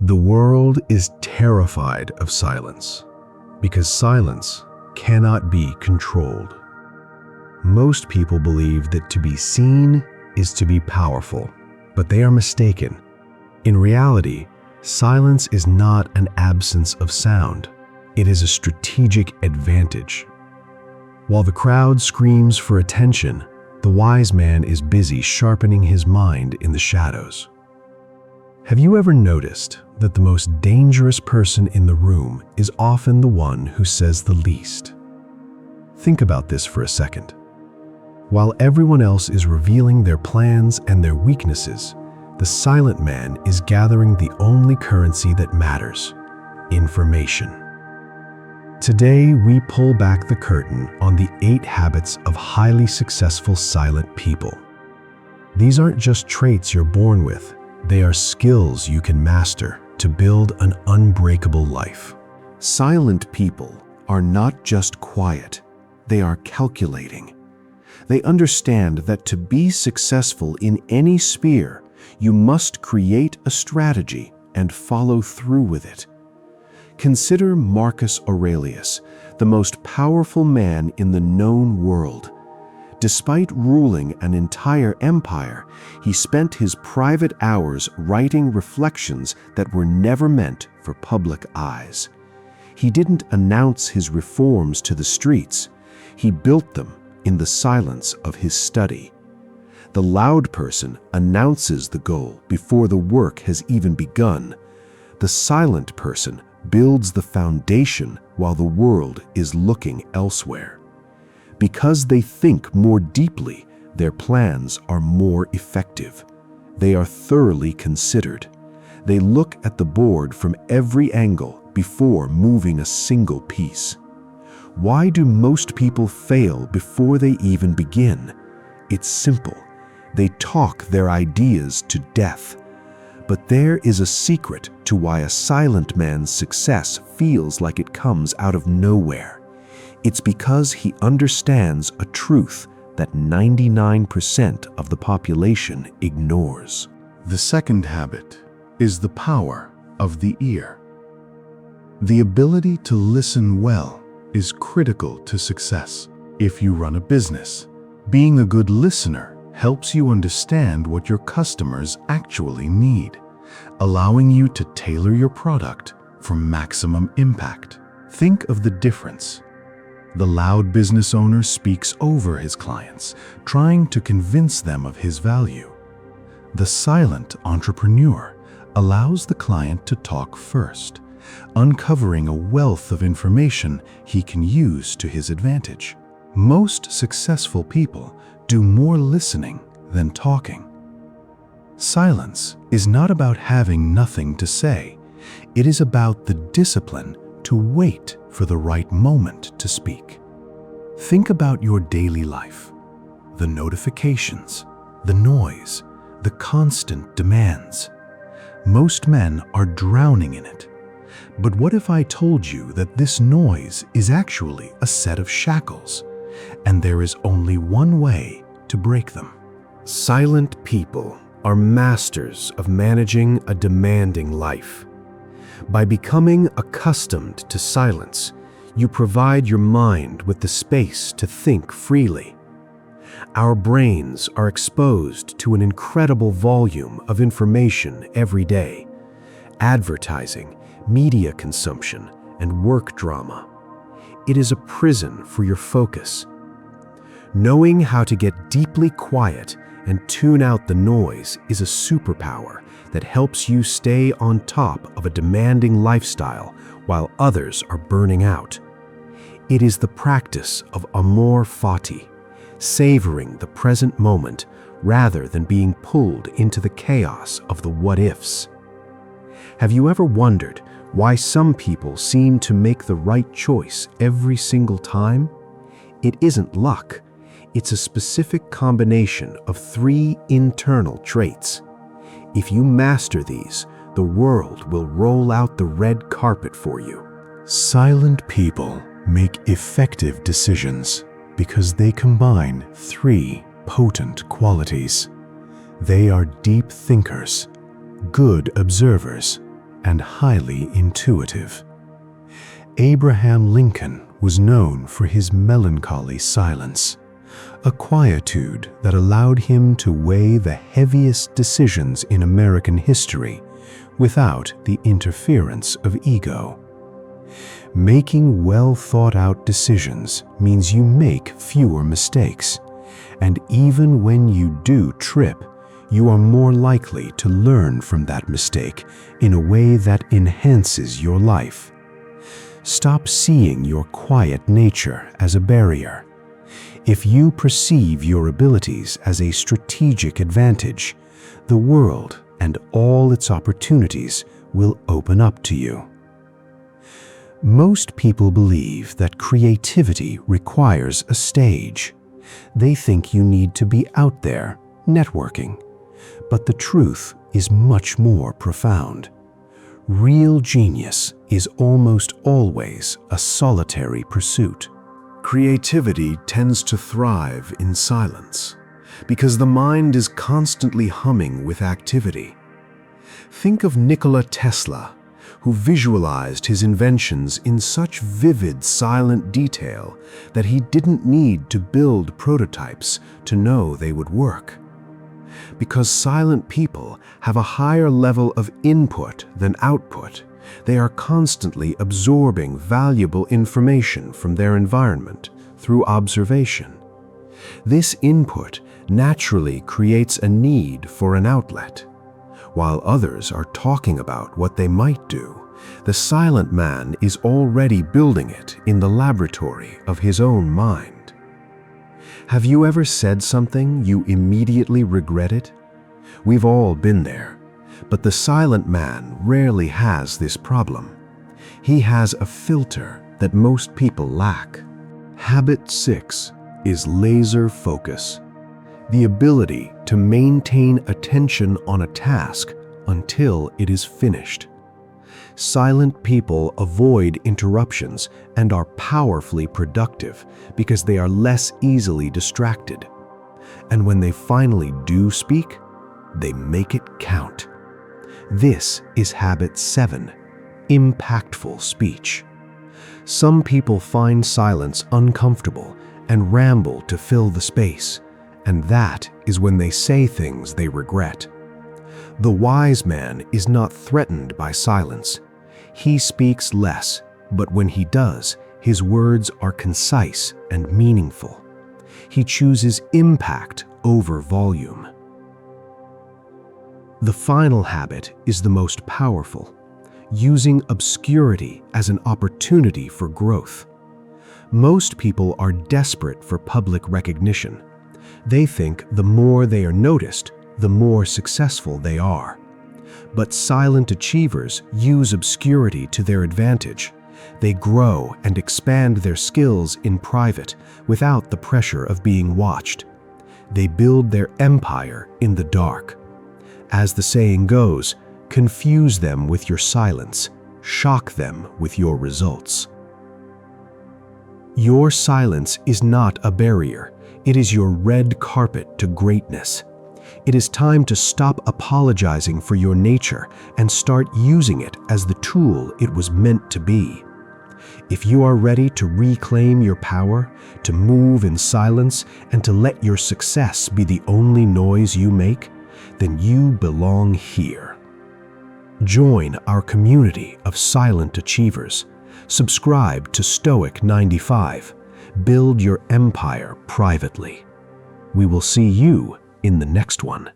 The world is terrified of silence because silence cannot be controlled. Most people believe that to be seen is to be powerful, but they are mistaken. In reality, silence is not an absence of sound. It is a strategic advantage. While the crowd screams for attention, the wise man is busy sharpening his mind in the shadows. Have you ever noticed that the most dangerous person in the room is often the one who says the least? Think about this for a second. While everyone else is revealing their plans and their weaknesses, the silent man is gathering the only currency that matters: information. Today, we pull back the curtain on the 8 habits of highly successful silent people. These aren't just traits you're born with, they are skills you can master to build an unbreakable life. Silent people are not just quiet, they are calculating. They understand that to be successful in any sphere, you must create a strategy and follow through with it. Consider Marcus Aurelius, the most powerful man in the known world. Despite ruling an entire empire, he spent his private hours writing reflections that were never meant for public eyes. He didn't announce his reforms to the streets. He built them in the silence of his study. The loud person announces the goal before the work has even begun. The silent person builds the foundation while the world is looking elsewhere. Because they think more deeply, their plans are more effective. They are thoroughly considered. They look at the board from every angle before moving a single piece. Why do most people fail before they even begin? It's simple. They talk their ideas to death. But there is a secret to why a silent man's success feels like it comes out of nowhere. It's because he understands a truth that 99% of the population ignores. The second habit is the power of the ear. The ability to listen well is critical to success. If you run a business, being a good listener helps you understand what your customers actually need, allowing you to tailor your product for maximum impact. Think of the difference. The loud business owner speaks over his clients, trying to convince them of his value. The silent entrepreneur allows the client to talk first, uncovering a wealth of information he can use to his advantage. Most successful people do more listening than talking. Silence is not about having nothing to say. It is about the discipline to wait for the right moment to speak. Think about your daily life. The notifications, the noise, the constant demands. Most men are drowning in it. But what if I told you that this noise is actually a set of shackles, and there is only one way to break them? Silent people are masters of managing a demanding life. By becoming accustomed to silence, you provide your mind with the space to think freely. Our brains are exposed to an incredible volume of information every day: advertising, media consumption, and work drama. It is a prison for your focus. Knowing how to get deeply quiet and tune out the noise is a superpower that helps you stay on top of a demanding lifestyle while others are burning out. It is the practice of amor fati, savoring the present moment rather than being pulled into the chaos of the what-ifs. Have you ever wondered why some people seem to make the right choice every single time? It isn't luck. It's a specific combination of 3 internal traits. If you master these, the world will roll out the red carpet for you. Silent people make effective decisions because they combine 3 potent qualities. They are deep thinkers, good observers, and highly intuitive. Abraham Lincoln was known for his melancholy silence, a quietude that allowed him to weigh the heaviest decisions in American history without the interference of ego. Making well-thought-out decisions means you make fewer mistakes, and even when you do trip, you are more likely to learn from that mistake in a way that enhances your life. Stop seeing your quiet nature as a barrier. If you perceive your abilities as a strategic advantage, the world and all its opportunities will open up to you. Most people believe that creativity requires a stage. They think you need to be out there, networking. But the truth is much more profound. Real genius is almost always a solitary pursuit. Creativity tends to thrive in silence because the mind is constantly humming with activity. Think of Nikola Tesla, who visualized his inventions in such vivid, silent detail that he didn't need to build prototypes to know they would work. Because silent people have a higher level of input than output, they are constantly absorbing valuable information from their environment through observation. This input naturally creates a need for an outlet. While others are talking about what they might do, the silent man is already building it in the laboratory of his own mind. Have you ever said something you immediately regretted? We've all been there, but the silent man rarely has this problem. He has a filter that most people lack. Habit 6 is laser focus, the ability to maintain attention on a task until it is finished. Silent people avoid interruptions and are powerfully productive because they are less easily distracted. And when they finally do speak, they make it count. This is habit 7, impactful speech. Some people find silence uncomfortable and ramble to fill the space, and that is when they say things they regret. The wise man is not threatened by silence. He speaks less, but when he does, his words are concise and meaningful. He chooses impact over volume. The final habit is the most powerful, using obscurity as an opportunity for growth. Most people are desperate for public recognition. They think the more they are noticed, the more successful they are. But silent achievers use obscurity to their advantage. They grow and expand their skills in private without the pressure of being watched. They build their empire in the dark. As the saying goes, confuse them with your silence, shock them with your results. Your silence is not a barrier. It is your red carpet to greatness. It is time to stop apologizing for your nature and start using it as the tool it was meant to be. If you are ready to reclaim your power, to move in silence, and to let your success be the only noise you make, then you belong here. Join our community of silent achievers. Subscribe to Stoic 95. Build your empire privately. We will see you in the next one.